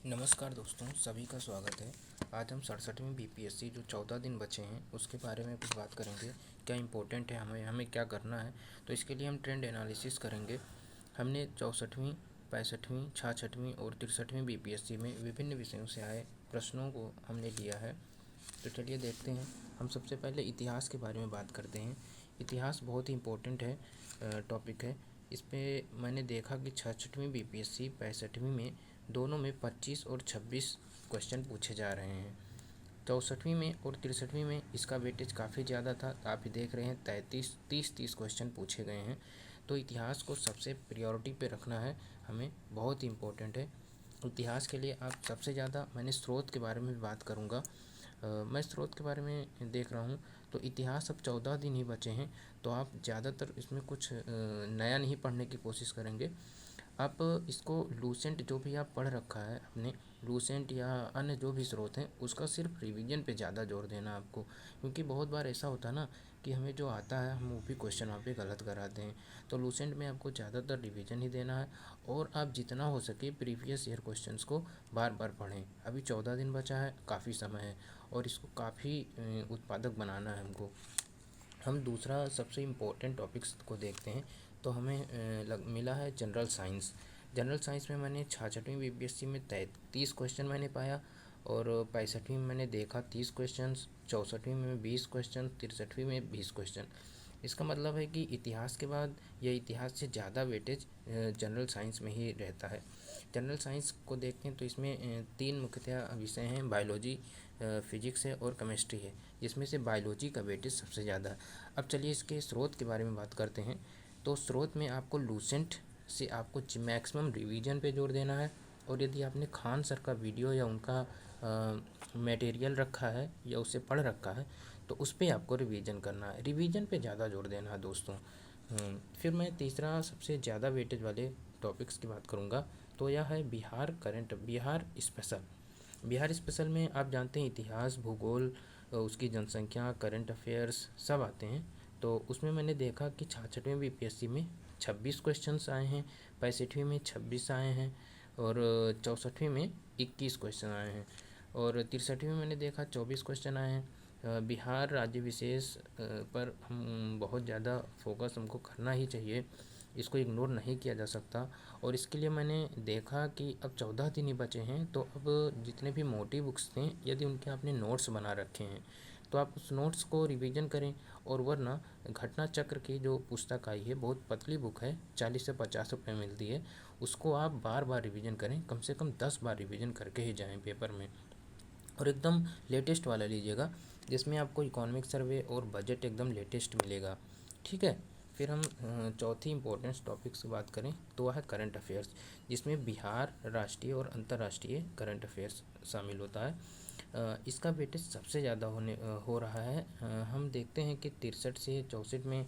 नमस्कार दोस्तों, सभी का स्वागत है। आज हम 67वीं बीपीएससी जो 14 दिन बचे हैं उसके बारे में कुछ बात करेंगे। क्या इम्पोर्टेंट है, हमें क्या करना है। तो इसके लिए हम ट्रेंड एनालिसिस करेंगे। हमने 64वीं, 65वीं, 66वीं और 63वीं बीपीएससी में विभिन्न विषयों से आए प्रश्नों को हमने लिया है। तो चलिए देखते हैं। हम सबसे पहले इतिहास के बारे में बात करते हैं। इतिहास बहुत ही इम्पोर्टेंट है, टॉपिक है। इस पर मैंने देखा कि 66वीं बीपीएससी 65वीं में दोनों में 25 और 26 क्वेश्चन पूछे जा रहे हैं। 64वीं में और 63वीं में इसका वेटेज काफ़ी ज़्यादा था। आप ही देख रहे हैं 30 क्वेश्चन पूछे गए हैं। तो इतिहास को सबसे प्रायोरिटी पे रखना है, हमें बहुत ही इम्पोर्टेंट है। इतिहास के लिए आप सबसे ज़्यादा, मैंने स्रोत के बारे में भी बात करूँगा। मैं स्रोत के बारे में देख रहा हूँ। तो इतिहास अब 14 दिन ही बचे हैं, तो आप ज़्यादातर इसमें कुछ नया नहीं पढ़ने की कोशिश करेंगे। आप इसको लूसेंट जो भी आप पढ़ रखा है अपने, लूसेंट या अन्य जो भी स्रोत हैं, उसका सिर्फ रिवीजन पे ज़्यादा जोर देना आपको। क्योंकि बहुत बार ऐसा होता है ना कि हमें जो आता है हम वो भी क्वेश्चन वहाँ पे गलत कराते हैं। तो लूसेंट में आपको ज़्यादातर रिवीजन ही देना है और आप जितना हो सके प्रीवियस ईयर क्वेश्चंस को बार बार पढ़ें। अभी 14 दिन बचा है, काफ़ी समय है और इसको काफ़ी उत्पादक बनाना है हमको। हम दूसरा सबसे इम्पोर्टेंट टॉपिक्स को देखते हैं। तो हमें मिला है जनरल साइंस। जनरल साइंस में मैंने 66वीं बीपीएससी में 33 क्वेश्चन मैंने पाया और 65वीं में मैंने देखा 30 क्वेश्चन, 64वीं में 20 क्वेश्चन, 63वीं में 20 क्वेश्चन। इसका मतलब है कि इतिहास के बाद या इतिहास से ज़्यादा वेटेज जनरल साइंस में ही रहता है। जनरल साइंस को देखते हैं तो इसमें 3 मुख्यतः विषय हैं, बायोलॉजी, फिजिक्स है और केमिस्ट्री है, जिसमें से बायोलॉजी का वेटेज सबसे ज़्यादा है। अब चलिए इसके स्रोत के बारे में बात करते हैं। तो स्रोत में आपको लूसेंट से आपको मैक्सिमम रिवीजन पे जोर देना है। और यदि आपने खान सर का वीडियो या उनका मटेरियल रखा है या उसे पढ़ रखा है तो उस पर आपको रिवीजन करना है, रिवीजन पे ज़्यादा जोर देना है दोस्तों। फिर मैं तीसरा सबसे ज़्यादा वेटेज वाले टॉपिक्स की बात करूँगा। तो यह है बिहार स्पेशल। बिहार स्पेशल में आप जानते हैं इतिहास, भूगोल, उसकी जनसंख्या, करंट अफेयर्स सब आते हैं। तो उसमें मैंने देखा कि 66वीं बीपीएससी में 26 क्वेश्चंस आए हैं, 65वीं में 26 आए हैं और 64वीं में 21 क्वेश्चन आए हैं और 63वीं में मैंने देखा 24 क्वेश्चन आए हैं। बिहार राज्य विशेष पर हम बहुत ज़्यादा फोकस हमको करना ही चाहिए, इसको इग्नोर नहीं किया जा सकता। और इसके लिए मैंने देखा कि अब 14 दिन ही बचे हैं, तो अब जितने भी मोटी बुक्स थे यदि उनके आपने नोट्स बना रखे हैं तो आप उस नोट्स को रिवीजन करें। और वरना घटना चक्र की जो पुस्तक आई है, बहुत पतली बुक है, 40 से 50 रुपये मिलती है, उसको आप बार बार रिवीजन करें, कम से कम 10 बार रिवीजन करके ही जाएं पेपर में। और एकदम लेटेस्ट वाला लीजिएगा जिसमें आपको इकोनॉमिक सर्वे और बजट एकदम लेटेस्ट मिलेगा, ठीक है। फिर हम चौथी इंपॉर्टेंस टॉपिक्स की बात करें तो वह है करंट अफेयर्स, जिसमें बिहार, राष्ट्रीय और अंतर्राष्ट्रीय करंट अफेयर्स शामिल होता है। इसका वेटेज सबसे ज़्यादा हो रहा है। हम देखते हैं कि 63 से 64 में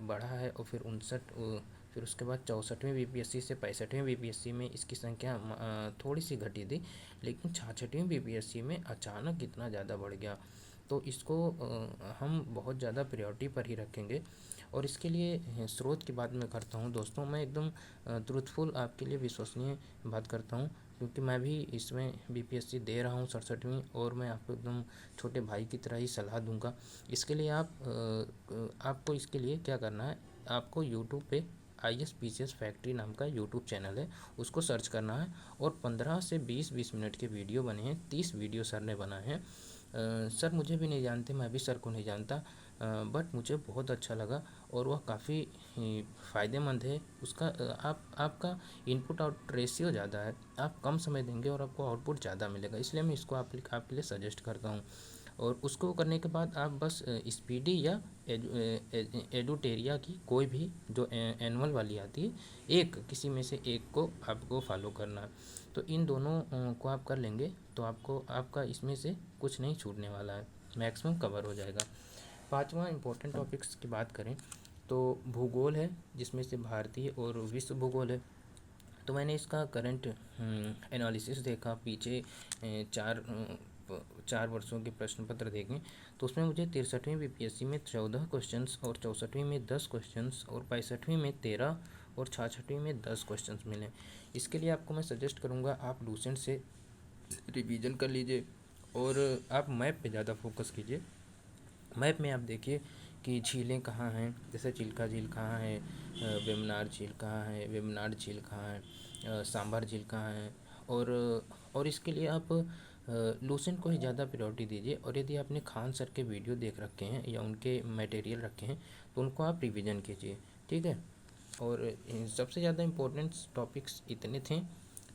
बढ़ा है और फिर 59, फिर उसके बाद 64वीं बीपीएससी से 65वीं बीपीएससी में इसकी संख्या थोड़ी सी घटी थी, लेकिन 66वीं बीपीएससी में अचानक इतना ज़्यादा बढ़ गया। तो इसको हम बहुत ज़्यादा प्रायोरिटी पर ही रखेंगे। और इसके लिए स्रोत की बात मैं करता हूँ दोस्तों, मैं एकदम ट्रूथफुल आपके लिए विश्वसनीय बात करता हूँ, क्योंकि मैं भी इसमें बीपीएससी दे रहा हूँ 67वीं, और मैं आपको एकदम छोटे भाई की तरह ही सलाह दूंगा। इसके लिए आपको इसके लिए क्या करना है, आपको यूट्यूब पे ISPCS फैक्ट्री नाम का यूट्यूब चैनल है, उसको सर्च करना है और 15 से 20 मिनट के वीडियो बने हैं, 30 वीडियो सर ने बनाए हैं। सर मुझे भी नहीं जानते, मैं भी सर को नहीं जानता, बट मुझे बहुत अच्छा लगा और वह काफ़ी फ़ायदेमंद है। उसका आपका इनपुट आउट रेशियो ज़्यादा है, आप कम समय देंगे और आपको आउटपुट ज़्यादा मिलेगा, इसलिए मैं इसको आपके लिए सजेस्ट करता हूँ। और उसको करने के बाद आप बस स्पीडी या एडुटेरिया की कोई भी जो एनुअल वाली आती है, किसी में से एक को आपको फॉलो करना है। तो इन दोनों को आप कर लेंगे तो आपका इसमें से कुछ नहीं छूटने वाला है, मैक्सिमम कवर हो जाएगा। पांचवा इंपॉर्टेंट टॉपिक्स की बात करें तो भूगोल है, जिसमें से भारतीय और विश्व भूगोल है। तो मैंने इसका करंट एनालिसिस देखा, पीछे चार वर्षों के प्रश्न पत्र देखें तो उसमें मुझे 63वीं बीपीएससी में 14 क्वेश्चंस और 64वीं में 10 क्वेश्चंस और 65वीं में 13 और 66वीं में 10 क्वेश्चंस मिलें। इसके लिए आपको मैं सजेस्ट करूँगा आप लूसेंट से रिवीजन कर लीजिए और आप मैप पे ज़्यादा फोकस कीजिए। मैप में आप देखिए कि झीलें कहाँ हैं, जैसे चिल्का झील कहाँ है, वेमनार झील कहाँ है, वेमनार झील कहाँ है, सांभर झील कहाँ है। और इसके लिए आप लूसेंट को ही ज़्यादा प्रायोरिटी दीजिए। और यदि आपने खान सर के वीडियो देख रखे हैं या उनके मटेरियल रखे हैं तो उनको आप रिवीजन कीजिए, ठीक है। और सबसे ज़्यादा इम्पोर्टेंट टॉपिक्स इतने थे,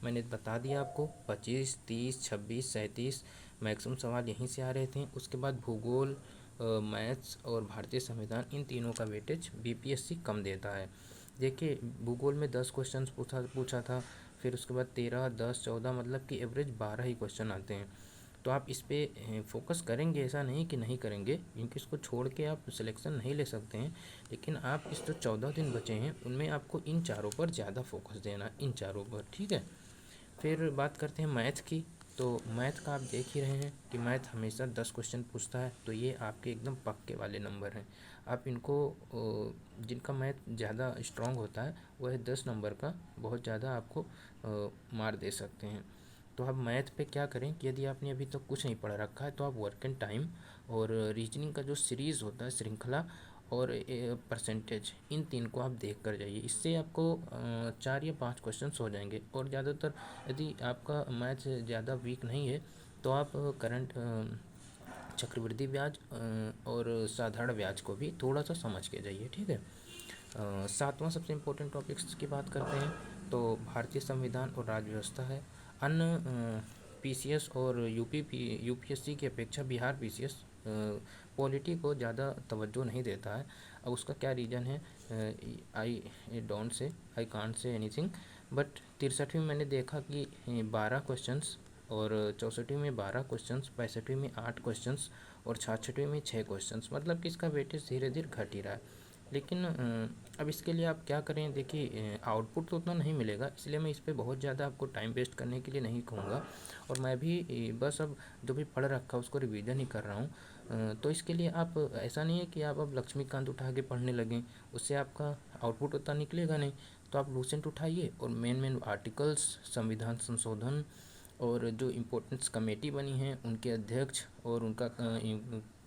मैंने बता दिया आपको। 25, 30, 26, 37 मैक्सिमम सवाल यहीं से आ रहे थे। उसके बाद भूगोल, मैथ्स और भारतीय संविधान, इन तीनों का वेटेज बीपीएससी कम देता है। देखिए भूगोल में 10 क्वेश्चन पूछा था, फिर उसके बाद 13, 10, 14, मतलब कि एवरेज 12 ही क्वेश्चन आते हैं। तो आप इस पर फोकस करेंगे, ऐसा नहीं कि नहीं करेंगे, क्योंकि इसको छोड़ के आप सिलेक्शन नहीं ले सकते हैं। लेकिन आप इस जो 14 दिन बचे हैं उनमें आपको इन चारों पर ज़्यादा फोकस देना, इन चारों पर, ठीक है। फिर बात करते हैं मैथ की। तो मैथ का आप देख ही रहे हैं कि मैथ हमेशा 10 क्वेश्चन पूछता है, तो ये आपके एकदम पक्के वाले नंबर हैं। आप इनको जिनका मैथ ज़्यादा स्ट्रांग होता है वह 10 नंबर का बहुत ज़्यादा आपको मार दे सकते हैं। तो अब मैथ पे क्या करें कि यदि आपने अभी तक कुछ नहीं पढ़ रखा है तो आप वर्क एंड टाइम और रीजनिंग का जो सीरीज़ होता है, श्रृंखला और परसेंटेज, इन तीन को आप देख कर जाइए। इससे आपको 4 या 5 क्वेश्चंस हो जाएंगे। और ज़्यादातर यदि आपका मैथ ज़्यादा वीक नहीं है तो आप करंट चक्रवृद्धि ब्याज और साधारण ब्याज को भी थोड़ा सा समझ के जाइए, ठीक है। सातवां सबसे इम्पोर्टेंट टॉपिक्स की बात करते हैं तो भारतीय संविधान और राज्य व्यवस्था है। अन्य पीसीएस और यूपीएससी की अपेक्षा बिहार पीसीएस पॉलिटी को ज़्यादा तवज्जो नहीं देता है। अब उसका क्या रीज़न है, I can't say anything, but 63वीं में मैंने देखा कि 12 क्वेश्चंस, और 64वीं में 12 क्वेश्चंस, 65वीं में 8 क्वेश्चंस और 66वीं में 6 क्वेश्चंस, मतलब कि इसका वेटेज धीरे धीरे घट ही रहा है। लेकिन अब इसके लिए आप क्या करें, देखिए आउटपुट तो उतना नहीं मिलेगा, इसलिए मैं इस पर बहुत ज़्यादा आपको टाइम वेस्ट करने के लिए नहीं कहूँगा। और मैं भी बस अब जो भी पढ़ रखा उसको रिवीजन ही कर रहा हूँ। तो इसके लिए आप, ऐसा नहीं है कि आप अब लक्ष्मीकांत उठा के पढ़ने लगें, उससे आपका आउटपुट उतना निकलेगा नहीं। तो आप लूसेंट उठाइए और मेन आर्टिकल्स, संविधान संशोधन और जो इम्पोर्टेंट्स कमेटी बनी हैं उनके अध्यक्ष और उनका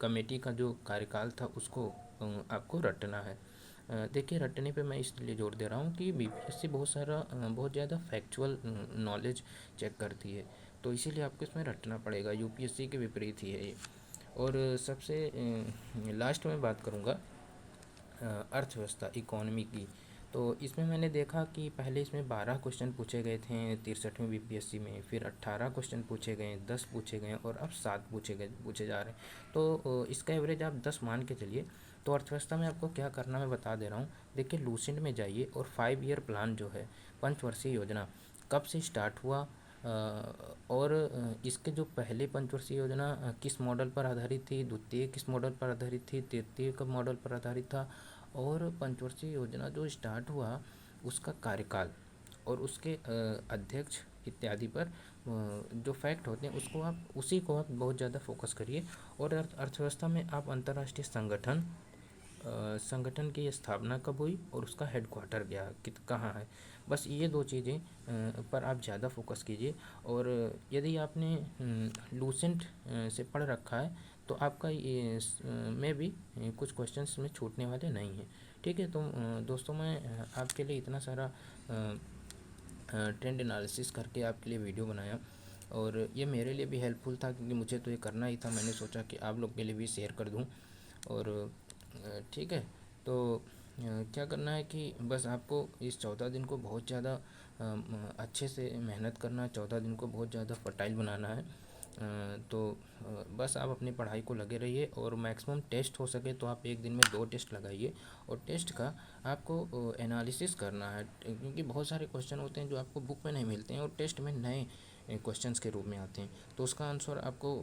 कमेटी का जो कार्यकाल था उसको आपको रटना है। देखिए रटने पे मैं इसलिए जोर दे रहा हूँ कि बीपीएससी बहुत ज़्यादा फैक्चुअल नॉलेज चेक करती है, तो इसीलिए आपको इसमें रटना पड़ेगा। यूपीएससी के विपरीत ही है ये। और सबसे लास्ट में बात करूँगा अर्थव्यवस्था, इकोनॉमी की। तो इसमें मैंने देखा कि पहले इसमें 12 क्वेश्चन पूछे गए थे 63वीं बीपीएससी में, फिर 18 क्वेश्चन पूछे गए, 10 पूछे गए और अब 7 पूछे जा रहे हैं। तो इसका एवरेज आप 10 मान के चलिए। तो अर्थव्यवस्था में आपको क्या करना मैं बता दे रहा हूँ। देखिए लूसेंट में जाइए और 5 ईयर प्लान जो है, पंचवर्षीय योजना, कब से स्टार्ट हुआ और इसके जो पहले पंचवर्षीय योजना किस मॉडल पर आधारित थी, द्वितीय किस मॉडल पर आधारित थी, तृतीय कब मॉडल पर आधारित था, और पंचवर्षीय योजना जो स्टार्ट हुआ उसका कार्यकाल और उसके अध्यक्ष इत्यादि पर जो फैक्ट होते हैं उसको आप, उसी को आप बहुत ज़्यादा फोकस करिए। और अर्थव्यवस्था में आप अंतर्राष्ट्रीय संगठन की स्थापना कब हुई और उसका हेडक्वार्टर कहाँ है, बस ये 2 चीज़ें पर आप ज़्यादा फोकस कीजिए। और यदि आपने लूसेंट से पढ़ रखा है तो आपका ये में भी कुछ क्वेश्चंस में छूटने वाले नहीं हैं, ठीक है। तो दोस्तों मैं आपके लिए इतना सारा ट्रेंड एनालिसिस करके आपके लिए वीडियो बनाया और ये मेरे लिए भी हेल्पफुल था क्योंकि मुझे तो ये करना ही था। मैंने सोचा कि आप लोग के लिए भी शेयर कर दूं। और ठीक है, तो क्या करना है कि बस आपको इस 14 दिन को बहुत ज़्यादा अच्छे से मेहनत करना है, 14 दिन को बहुत ज़्यादा फर्टाइल बनाना है। तो बस आप अपनी पढ़ाई को लगे रहिए और मैक्सिमम टेस्ट हो सके तो आप एक दिन में 2 टेस्ट लगाइए। और टेस्ट का आपको एनालिसिस करना है क्योंकि बहुत सारे क्वेश्चन होते हैं जो आपको बुक में नहीं मिलते हैं और टेस्ट में नए क्वेश्चंस के रूप में आते हैं, तो उसका आंसर आपको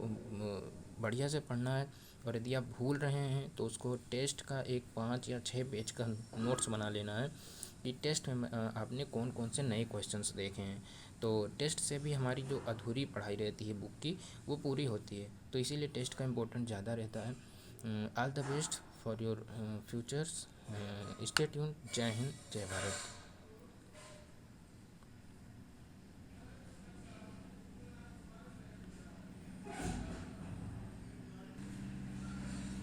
बढ़िया से पढ़ना है। और यदि आप भूल रहे हैं तो उसको टेस्ट का एक 5 या 6 पेज का नोट्स बना लेना है कि टेस्ट में आपने कौन कौन से नए क्वेश्चंस देखे हैं। तो टेस्ट से भी हमारी जो अधूरी पढ़ाई रहती है बुक की वो पूरी होती है, तो इसीलिए टेस्ट का इम्पोर्टेंट ज़्यादा रहता है। All the best for your futures, stay tuned. जय हिंद, जय भारत।